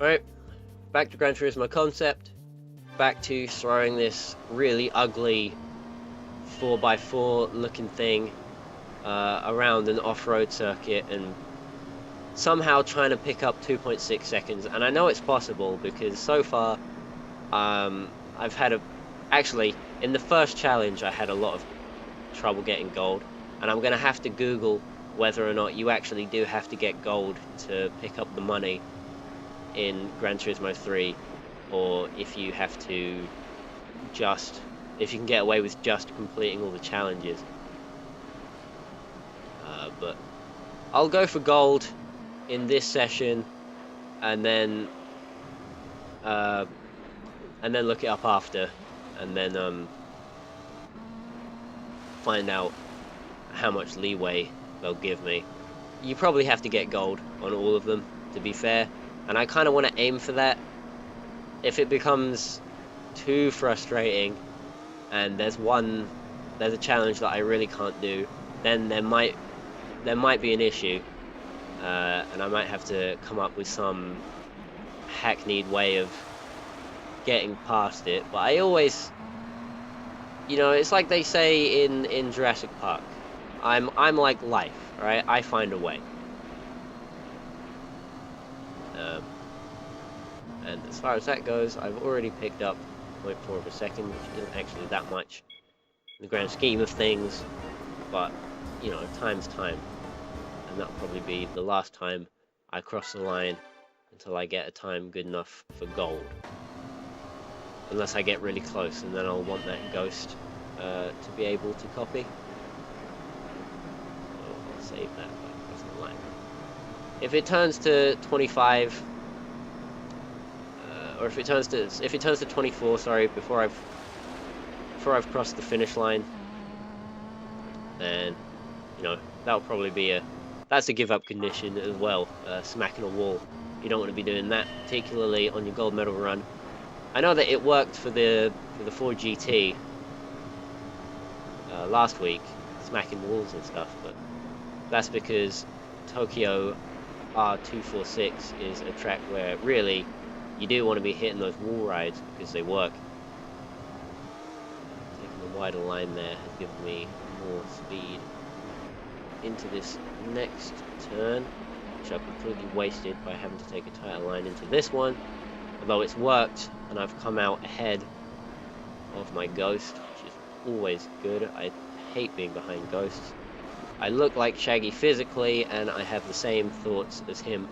Alright, back to Gran Turismo concept. Back to throwing this really ugly 4x4 looking thing around an off-road circuit and somehow trying to pick up 2.6 seconds. And I know it's possible because so far I've had actually in the first challenge I had a lot of trouble getting gold, and I'm gonna have to Google whether or not you actually do have to get gold to pick up the money in Gran Turismo 3, or if you have to if you can get away with just completing all the challenges. But I'll go for gold in this session, and then look it up after, and then find out how much leeway they'll give me. You probably have to get gold on all of them, to be fair, and I kind of want to aim for that. If it becomes too frustrating and there's a challenge that I really can't do, then there might be an issue, and I might have to come up with some hackneyed way of getting past it. But I always, it's like they say in Jurassic Park, I'm like life, right? I find a way. And as far as that goes, I've already picked up 0.4 of a second, which isn't actually that much in the grand scheme of things, but time's time, and that'll probably be the last time I cross the line until I get a time good enough for gold. Unless I get really close, and then I'll want that ghost to be able to copy. So I'll save that by crossing the line. If it turns to 25, or if it turns to 24, sorry, before I've crossed the finish line, then that'll probably be that's a give up condition as well. Smacking a wall, you don't want to be doing that, particularly on your gold medal run. I know that it worked for the Ford GT last week, smacking walls and stuff, but that's because Tokyo R246 is a track where really you do want to be hitting those wall rides because they work. Taking a wider line there has given me more speed into this next turn, which I've completely wasted by having to take a tighter line into this one. Although it's worked, and I've come out ahead of my ghost, which is always good. I hate being behind ghosts. I look like Shaggy physically, and I have the same thoughts as him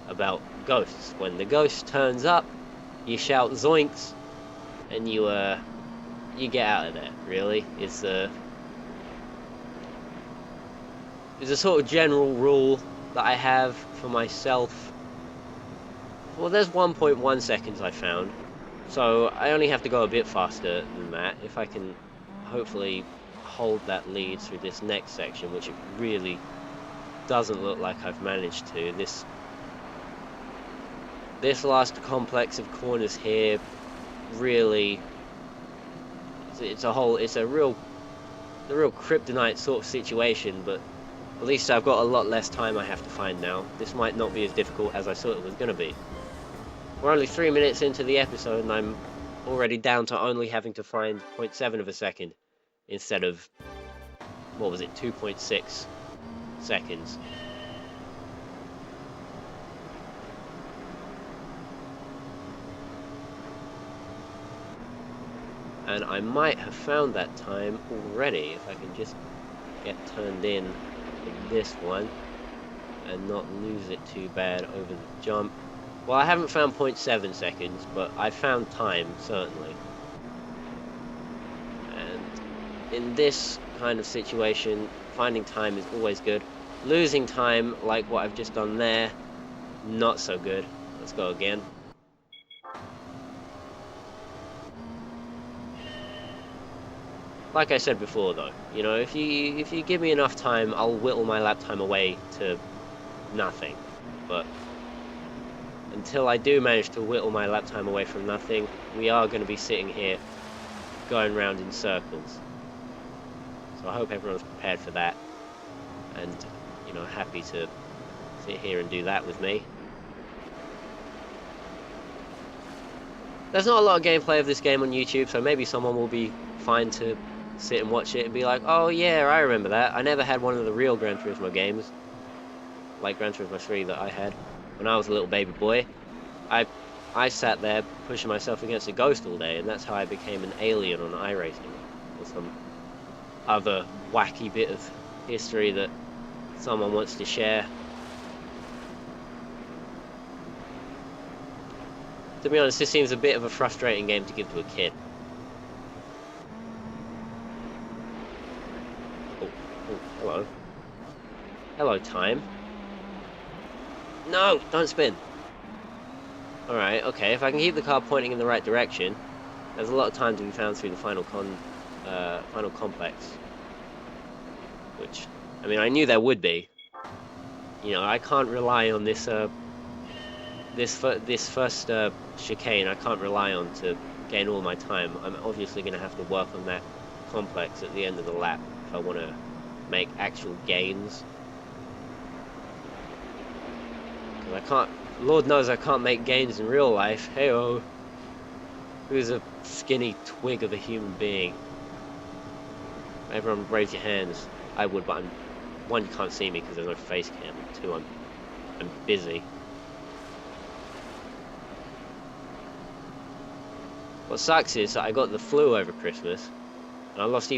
about ghosts. When the ghost turns up, you shout zoinks, and you get out of there, really. It's a sort of general rule that I have for myself. Well, there's 1.1 seconds I found, so I only have to go a bit faster than that if I can hopefully hold that lead through this next section, which it really doesn't look like I've managed to. This last complex of corners here, really, it's a real kryptonite sort of situation, but at least I've got a lot less time I have to find now. This might not be as difficult as I thought it was going to be. We're only 3 minutes into the episode, and I'm already down to only having to find 0.7 of a second instead of, 2.6 seconds. And I might have found that time already if I can just get turned in this one and not lose it too bad over the jump. Well, I haven't found 0.7 seconds, but I found time, certainly. And in this kind of situation, finding time is always good. Losing time, like what I've just done there, not so good. Let's go again. Like I said before, though, if you give me enough time, I'll whittle my lap time away to nothing. But until I do manage to whittle my lap time away from nothing, we are going to be sitting here going round in circles. So I hope everyone's prepared for that, and happy to sit here and do that with me. There's not a lot of gameplay of this game on YouTube, so maybe someone will be fine to sit and watch it and be like, oh yeah, I remember that. I never had one of the real Gran Turismo games, like Gran Turismo 3 that I had when I was a little baby boy. I sat there pushing myself against a ghost all day, and that's how I became an alien on iRacing, or some other wacky bit of history that someone wants to share. To be honest, this seems a bit of a frustrating game to give to a kid. Oh, hello. Hello, time. No, don't spin. Alright, okay, if I can keep the car pointing in the right direction, there's a lot of time to be found through the final complex. Which, I mean, I knew there would be. You know, I can't rely on this, this first chicane, I can't rely on to gain all my time. I'm obviously going to have to work on that complex at the end of the lap if I want to make actual gains. Because I can't, Lord knows I can't make gains in real life. Hey-oh. Who's a skinny twig of a human being? Everyone raise your hands. I would, but one, you can't see me because there's no face cam. Two, I'm busy. What sucks is that I got the flu over Christmas, and I lost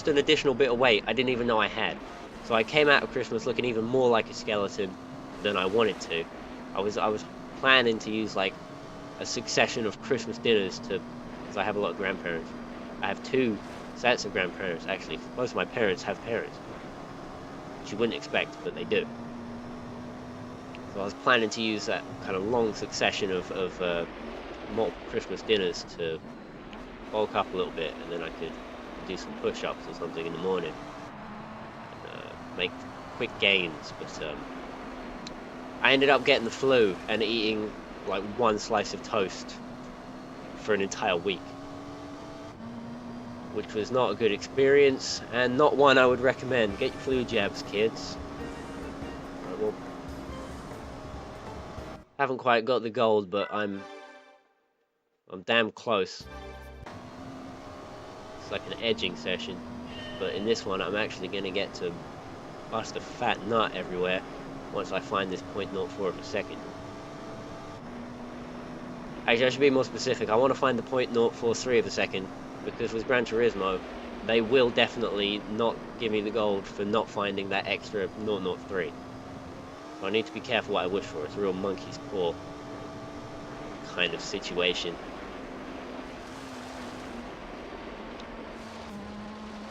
an additional bit of weight I didn't even know I had. So I came out of Christmas looking even more like a skeleton than I wanted to. I was planning to use like a succession of Christmas dinners because I have a lot of grandparents. I have 2 sets of grandparents actually. Most of my parents have parents, which you wouldn't expect, but they do. So I was planning to use that kind of long succession of multiple Christmas dinners to bulk up a little bit, and then I could do some push-ups or something in the morning and make quick gains. But I ended up getting the flu and eating like 1 slice of toast for an entire week, which was not a good experience and not one I would recommend. Get your flu jabs, kids. Right, well, haven't quite got the gold, but I'm damn close. It's like an edging session, but in this one I'm actually going to get to bust a fat nut everywhere once I find this 0.04 of a second. Actually, I should be more specific. I want to find the 0.043 of a second, because with Gran Turismo they will definitely not give me the gold for not finding that extra 0.03. So I need to be careful what I wish for. It's a real monkey's paw kind of situation.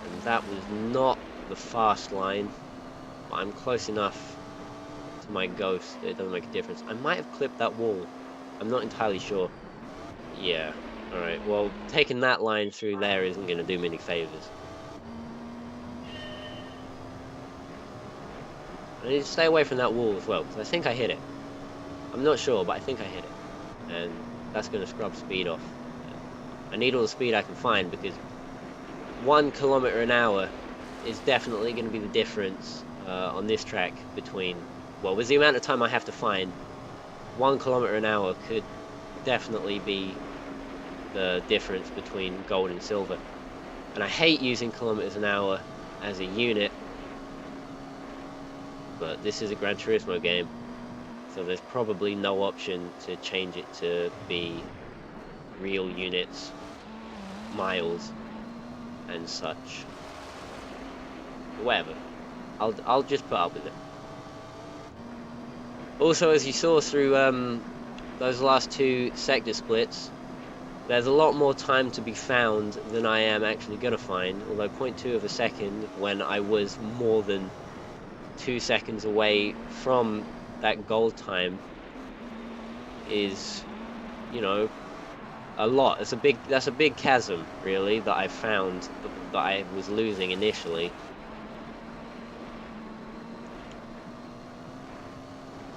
And that was not the fast line, but I'm close enough to my ghost that it doesn't make a difference. I might have clipped that wall. I'm not entirely sure. Yeah. Alright, well, taking that line through there isn't going to do me any favours. I need to stay away from that wall as well, because I think I hit it. I'm not sure, but I think I hit it. And that's going to scrub speed off. I need all the speed I can find, because 1 kilometer an hour is definitely going to be the difference on this track between... Well, with the amount of time I have to find, 1 kilometer an hour could definitely be the difference between gold and silver. And I hate using kilometers an hour as a unit, but this is a Gran Turismo game, so there's probably no option to change it to be real units, miles, and such. Whatever. I'll just put up with it. Also, as you saw through those last 2 sector splits, there's a lot more time to be found than I am actually going to find, although 0.2 of a second when I was more than 2 seconds away from that gold time is, you know, a lot. That's a big chasm, really, that I found that I was losing initially.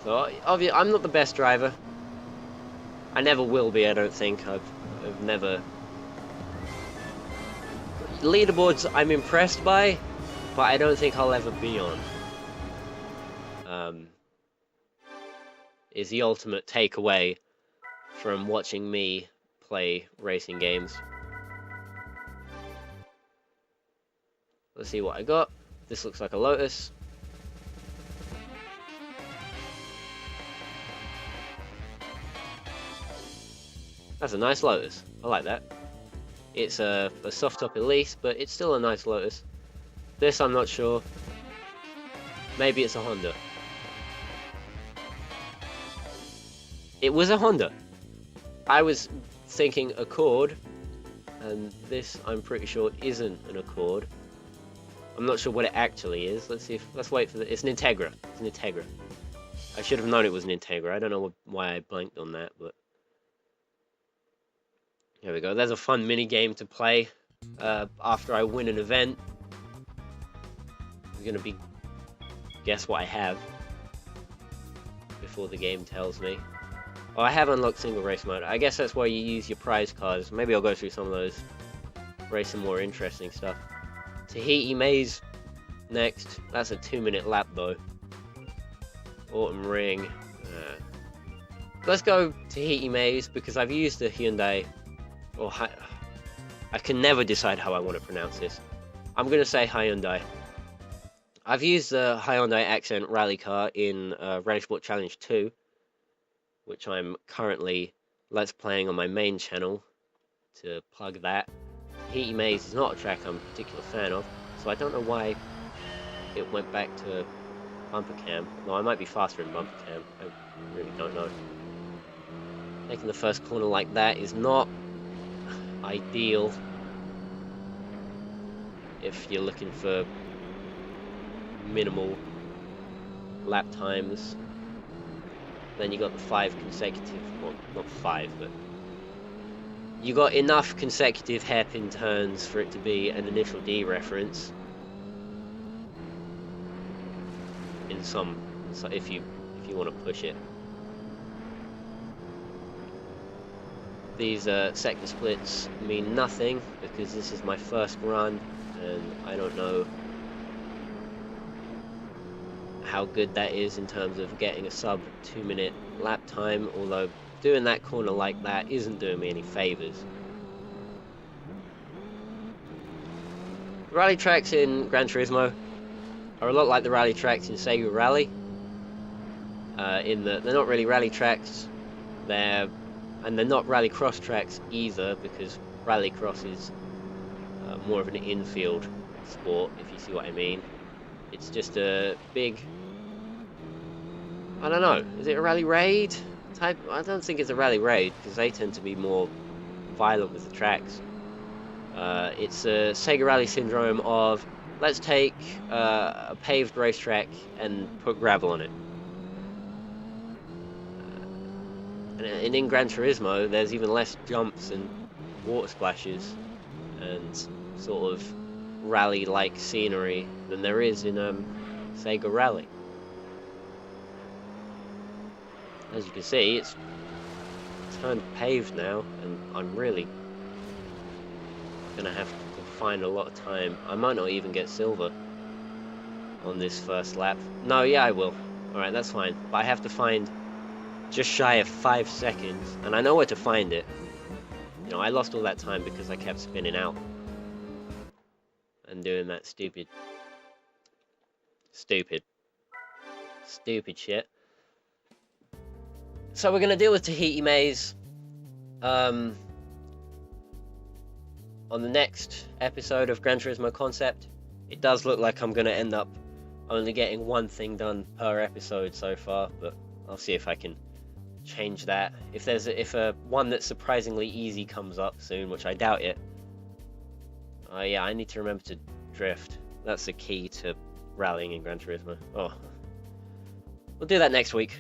So, obviously, I'm not the best driver. I never will be, I don't think. I've never... Leaderboards I'm impressed by, but I don't think I'll ever be on. Is the ultimate takeaway from watching me play racing games. Let's see what I got. This looks like a Lotus. That's a nice Lotus. I like that. It's a soft top Elise, but it's still a nice Lotus. This I'm not sure. Maybe it's a Honda. It was a Honda. I was thinking Accord, and this I'm pretty sure isn't an Accord. I'm not sure what it actually is. Let's wait for the. It's an Integra. It's an Integra. I should have known it was an Integra. I don't know why I blanked on that, but there we go. There's a fun mini game to play after I win an event. It's gonna be guess what I have before the game tells me. Oh, I have unlocked single race mode. I guess that's where you use your prize cards. Maybe I'll go through some of those, race some more interesting stuff. Tahiti Maze next. That's a 2-minute lap though. Autumn Ring. Let's go Tahiti Maze because I've used the Hyundai. Or I can never decide how I want to pronounce this. I'm gonna say Hyundai. I've used the Hyundai Accent rally car in Rally Sport Challenge 2, which I'm currently let's playing on my main channel to plug that. Tahiti Maze is not a track I'm a particular fan of, so I don't know why it went back to bumper cam. No, I might be faster in bumper cam. I really don't know. Making the first corner like that is not ideal if you're looking for minimal lap times. Then you got the 5 consecutive, well, not 5, but you got enough consecutive hairpin turns for it to be an initial D reference. In some, if you want to push it. These sector splits mean nothing because this is my first run and I don't know how good that is in terms of getting a sub 2-minute lap time, although doing that corner like that isn't doing me any favors. Rally tracks in Gran Turismo are a lot like the rally tracks in Sega Rally, in that they're not really rally tracks, they're not rally cross tracks either, because rally cross is more of an infield sport, if you see what I mean. It's just a big, I don't know, is it a rally raid type? I don't think it's a rally raid because they tend to be more violent with the tracks. It's a Sega Rally syndrome of let's take a paved racetrack and put gravel on it. And in Gran Turismo, there's even less jumps and water splashes and sort of rally-like scenery than there is in Sega Rally. As you can see, it's turned paved now, and I'm really gonna have to find a lot of time. I might not even get silver on this first lap. No, yeah, I will. Alright, that's fine. But I have to find just shy of 5 seconds, and I know where to find it. You know, I lost all that time because I kept spinning out and doing that stupid shit. So we're gonna deal with Tahiti Maze on the next episode of Gran Turismo Concept. It does look like I'm gonna end up only getting one thing done per episode so far, but I'll see if I can change that. If a one that's surprisingly easy comes up soon, which I doubt it. Yeah, I need to remember to drift. That's the key to rallying in Gran Turismo. Oh, we'll do that next week.